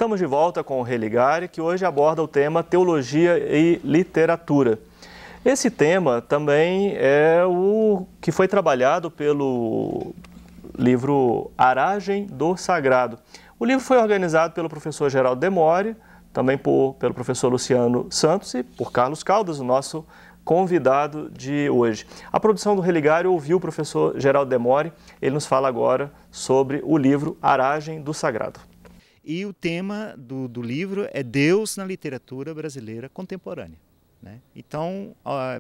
Estamos de volta com o Religare, que hoje aborda o tema Teologia e Literatura. Esse tema também é o que foi trabalhado pelo livro Aragem do Sagrado. O livro foi organizado pelo professor Geraldo Demore, também pelo professor Luciano Santos e por Carlos Caldas, o nosso convidado de hoje. A produção do Religare ouviu o professor Geraldo Demore, ele nos fala agora sobre o livro Aragem do Sagrado. E o tema do livro é Deus na literatura brasileira contemporânea, né? Então,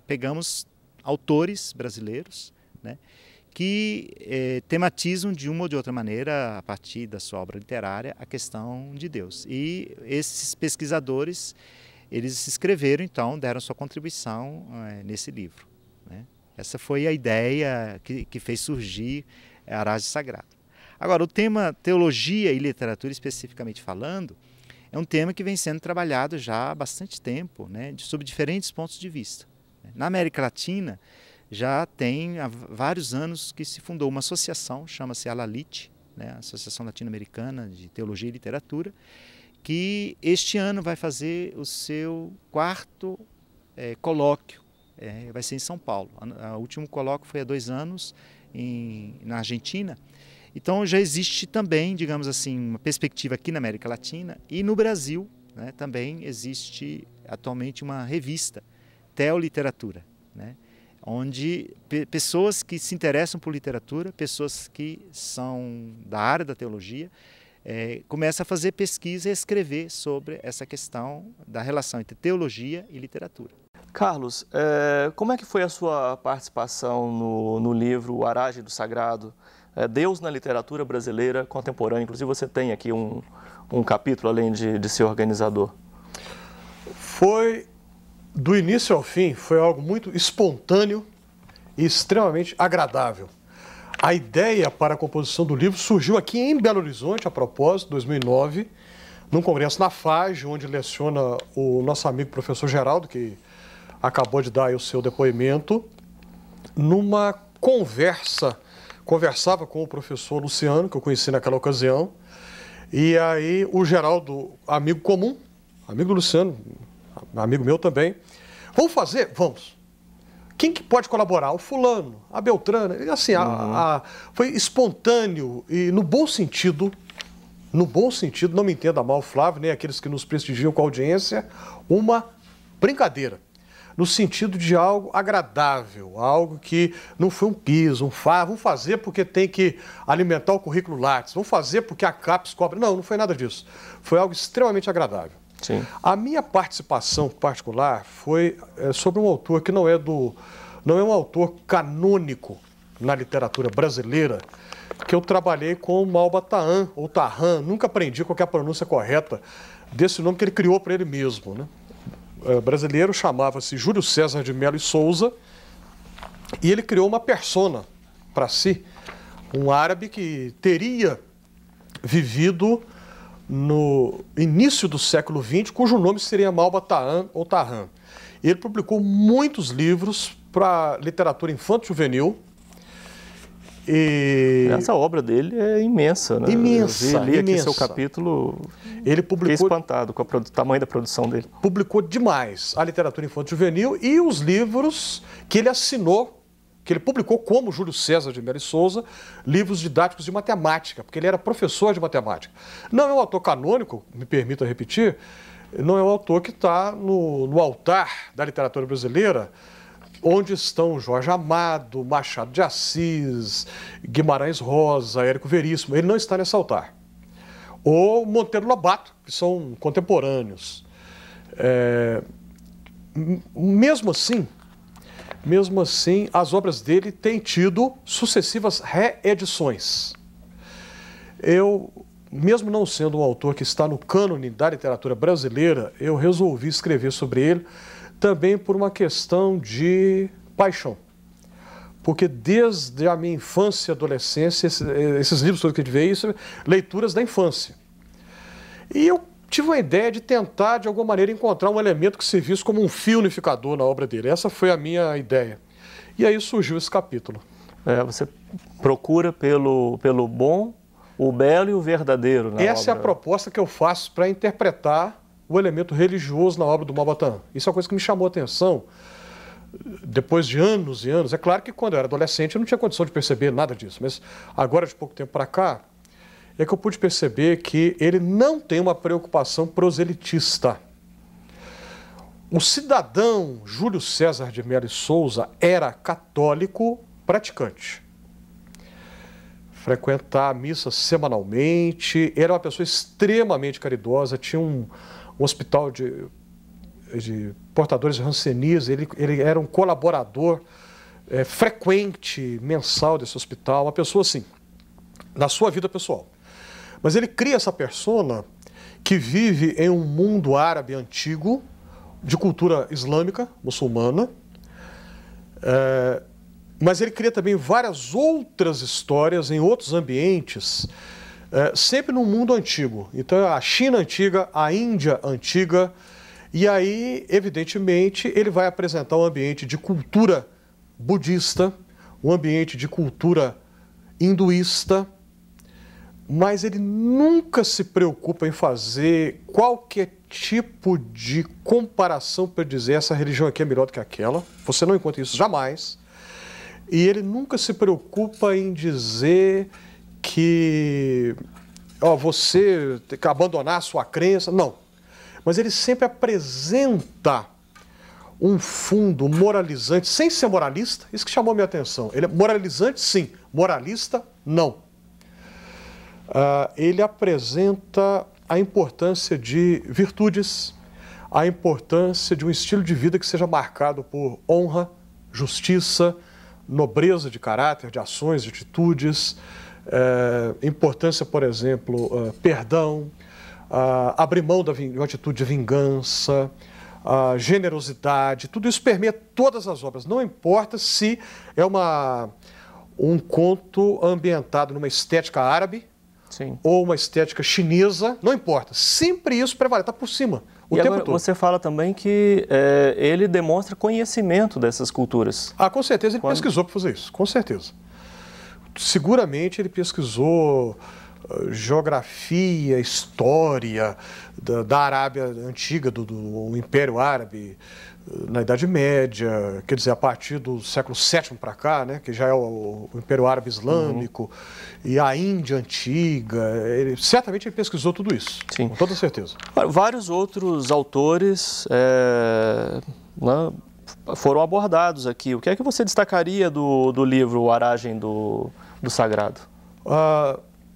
pegamos autores brasileiros, né, que tematizam de uma ou de outra maneira, a partir da sua obra literária, a questão de Deus. E esses pesquisadores, eles escreveram, então, deram sua contribuição nesse livro, né? Essa foi a ideia que fez surgir a Aragem Sagrado. Agora, o tema teologia e literatura, especificamente falando, é um tema que vem sendo trabalhado já há bastante tempo, né, sob diferentes pontos de vista. Na América Latina, já tem há vários anos que se fundou uma associação, chama-se ALALIT, né, Associação Latino-Americana de Teologia e Literatura, que este ano vai fazer o seu quarto colóquio, vai ser em São Paulo. O último colóquio foi há 2 anos na Argentina. Então já existe também, digamos assim, uma perspectiva aqui na América Latina e no Brasil, né, também existe atualmente uma revista, Teoliteratura, né, onde pessoas que se interessam por literatura, pessoas que são da área da teologia, começam a fazer pesquisa e escrever sobre essa questão da relação entre teologia e literatura. Carlos, como é que foi a sua participação no livro Aragem do Sagrado? Deus na literatura brasileira contemporânea. Inclusive você tem aqui um capítulo, além de ser organizador. Foi, do início ao fim, foi algo muito espontâneo e extremamente agradável. A ideia para a composição do livro surgiu aqui em Belo Horizonte, a propósito, em 2009, num congresso na FAGE, onde leciona o nosso amigo professor Geraldo, que acabou de dar aí o seu depoimento, numa conversava com o professor Luciano, que eu conheci naquela ocasião, e aí o Geraldo, amigo comum, amigo do Luciano, amigo meu também, vamos fazer? Vamos. Quem que pode colaborar? O fulano, a Beltrana, e assim, foi espontâneo e no bom sentido, não me entenda mal, Flávio, nem aqueles que nos prestigiam com a audiência, uma brincadeira. No sentido de algo agradável, algo que não foi um piso, vamos fazer porque tem que alimentar o currículo Lattes, vamos fazer porque a CAPES cobra. Não foi nada disso. Foi algo extremamente agradável. Sim. A minha participação particular foi sobre um autor que não é um autor canônico na literatura brasileira, que eu trabalhei com Malba Tahan, ou Tahan, nunca aprendi qual é a pronúncia correta desse nome que ele criou para ele mesmo, né? Brasileiro, chamava-se Júlio César de Melo e Souza, e ele criou uma persona para si, um árabe que teria vivido no início do século XX, cujo nome seria Malba Tahan ou Tahan. Ele publicou muitos livros para literatura infanto-juvenil. Essa obra dele é imensa, né? Imensa, eu li aqui imensa. Seu capítulo, ele publicou, fiquei espantado com o tamanho da produção dele. Publicou demais a literatura infanto-juvenil e os livros que ele assinou, que ele publicou como Júlio César de Melo e Souza, livros didáticos de matemática, porque ele era professor de matemática. Não é um autor canônico, me permita repetir, não é um autor que está no altar da literatura brasileira, onde estão Jorge Amado, Machado de Assis, Guimarães Rosa, Érico Veríssimo. Ele não está nesse altar. Ou Monteiro Lobato, que são contemporâneos. Mesmo assim, as obras dele têm tido sucessivas reedições. Eu, mesmo não sendo um autor que está no cânone da literatura brasileira, eu resolvi escrever sobre ele também por uma questão de paixão. Porque desde a minha infância e adolescência, esses livros todos que a gente vê, isso, leituras da infância. E eu tive uma ideia de tentar, de alguma maneira, encontrar um elemento que servisse como um fio unificador na obra dele. Essa foi a minha ideia. E aí surgiu esse capítulo. Você procura pelo bom, O belo e o verdadeiro na Essa obra. é a proposta que eu faço para interpretar o elemento religioso na obra do Maupassant. Isso é uma coisa que me chamou a atenção depois de anos e anos. É claro que quando eu era adolescente eu não tinha condição de perceber nada disso, mas agora, de pouco tempo para cá, é que eu pude perceber que ele não tem uma preocupação proselitista. O cidadão Júlio César de Mello e Souza era católico praticante. Frequentar a missa semanalmente, era uma pessoa extremamente caridosa, tinha um hospital de portadores de hanseníase, ele era um colaborador frequente, mensal desse hospital, uma pessoa assim, na sua vida pessoal. Mas ele cria essa persona que vive em um mundo árabe antigo, de cultura islâmica, muçulmana, mas ele cria também várias outras histórias em outros ambientes, sempre no mundo antigo. Então, a China antiga, a Índia antiga, e aí, evidentemente, ele vai apresentar um ambiente de cultura budista, um ambiente de cultura hinduísta, mas ele nunca se preocupa em fazer qualquer tipo de comparação para dizer essa religião aqui é melhor do que aquela. Você não encontra isso jamais. E ele nunca se preocupa em dizer que você tem que abandonar a sua crença. Não. Mas ele sempre apresenta um fundo moralizante, sem ser moralista. Isso que chamou a minha atenção. Ele é moralizante, sim. Moralista, não. Ele apresenta a importância de virtudes, a importância de um estilo de vida que seja marcado por honra, justiça, nobreza de caráter, de ações, de atitudes, importância, por exemplo, perdão, abrir mão de uma atitude de vingança, generosidade, tudo isso permeia todas as obras. Não importa se é um conto ambientado numa estética árabe, sim, ou uma estética chinesa, não importa. Sempre isso prevalece, está por cima o tempo todo. Você fala também que ele demonstra conhecimento dessas culturas. Com certeza ele pesquisou para fazer isso, com certeza. Seguramente ele pesquisou geografia, história da Arábia Antiga, do Império Árabe, na Idade Média, quer dizer, a partir do século VII para cá, né, que já é o Império Árabe Islâmico, e a Índia Antiga, certamente ele pesquisou tudo isso, sim, com toda certeza. Vários outros autores foram abordados aqui. O que é que você destacaria do livro O Aragem do Sagrado?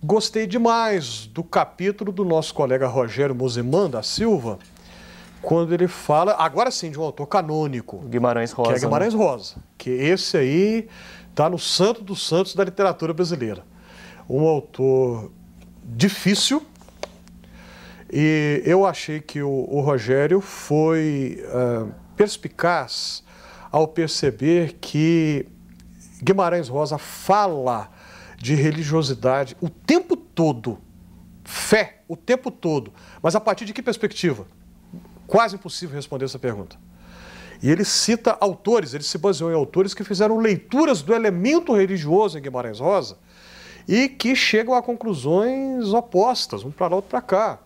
Gostei demais do capítulo do nosso colega Rogério Moseman da Silva, quando ele fala, agora sim, de um autor canônico. Guimarães Rosa. Que é Guimarães Rosa. Que esse aí está no santo dos santos da literatura brasileira. Um autor difícil, e eu achei que o Rogério foi perspicaz ao perceber que Guimarães Rosa fala de religiosidade o tempo todo, fé o tempo todo, mas a partir de que perspectiva? Quase impossível responder essa pergunta. E ele cita autores, ele se baseou em autores que fizeram leituras do elemento religioso em Guimarães Rosa e que chegam a conclusões opostas, um para lá, outro para cá.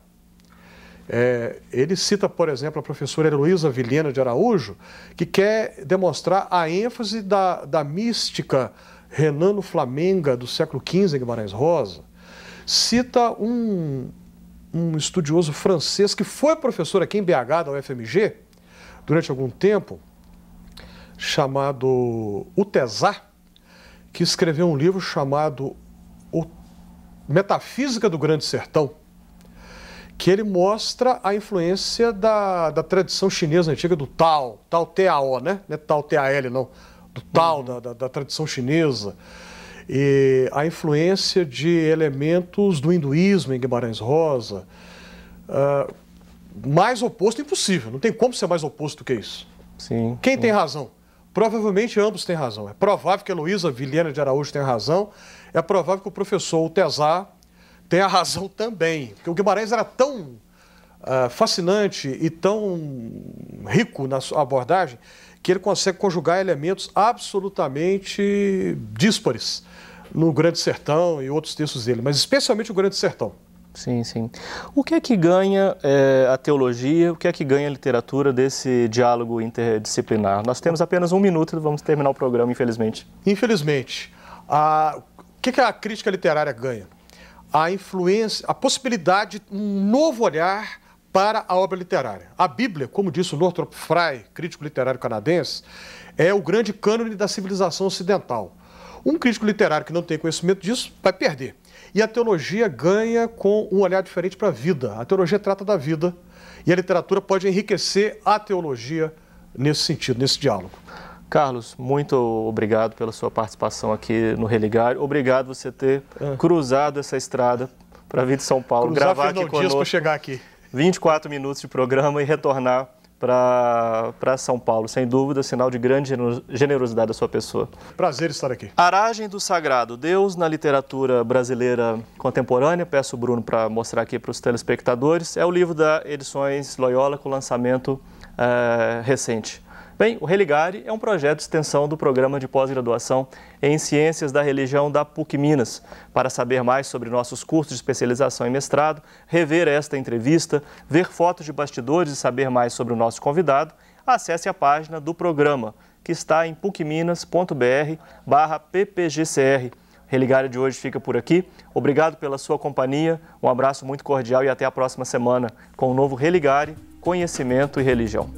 Ele cita, por exemplo, a professora Heloísa Vilhena de Araújo, que quer demonstrar a ênfase da mística renano-flamenga do século XV em Guimarães Rosa. Cita um estudioso francês que foi professor aqui em BH, da UFMG, durante algum tempo, chamado Utesá, que escreveu um livro chamado Metafísica do Grande Sertão, que ele mostra a influência da tradição chinesa antiga do Tao, T-A-O, né? Não é Tao T-A-L, não. Do Tao, da tradição chinesa. E a influência de elementos do hinduísmo em Guimarães Rosa. Mais oposto impossível, não tem como ser mais oposto do que isso. Sim, Quem tem razão? Provavelmente ambos têm razão. É provável que a Heloísa Vilhena de Araújo tenha razão, é provável que o professor Utesá tenha razão também. Porque o Guimarães era tão fascinante e tão rico na sua abordagem que ele consegue conjugar elementos absolutamente díspares no Grande Sertão e outros textos dele, mas especialmente o Grande Sertão. Sim, sim. O que é que ganha a teologia, o que é que ganha a literatura desse diálogo interdisciplinar? Nós temos apenas 1 minuto e vamos terminar o programa, infelizmente. Infelizmente. O que a crítica literária ganha? A influência, a possibilidade de um novo olhar para a obra literária. A Bíblia, como disse o Northrop Frye, crítico literário canadense, é o grande cânone da civilização ocidental. Um crítico literário que não tem conhecimento disso vai perder. E a teologia ganha com um olhar diferente para a vida. A teologia trata da vida e a literatura pode enriquecer a teologia nesse sentido, nesse diálogo. Carlos, muito obrigado pela sua participação aqui no Religário. Obrigado por você ter cruzado essa estrada para vir de São Paulo, gravar aqui conosco. Para chegar aqui. 24 minutos de programa e retornar para São Paulo. Sem dúvida, sinal de grande generosidade da sua pessoa. Prazer estar aqui. Aragem do Sagrado, Deus na literatura brasileira contemporânea. Peço o Bruno para mostrar aqui para os telespectadores. É o livro da Edições Loyola com lançamento recente. Bem, o Religare é um projeto de extensão do programa de pós-graduação em Ciências da Religião da PUC Minas. Para saber mais sobre nossos cursos de especialização e mestrado, rever esta entrevista, ver fotos de bastidores e saber mais sobre o nosso convidado, acesse a página do programa, que está em pucminas.br/ppgcr. O Religare de hoje fica por aqui. Obrigado pela sua companhia, um abraço muito cordial e até a próxima semana com o novo Religare, Conhecimento e Religião.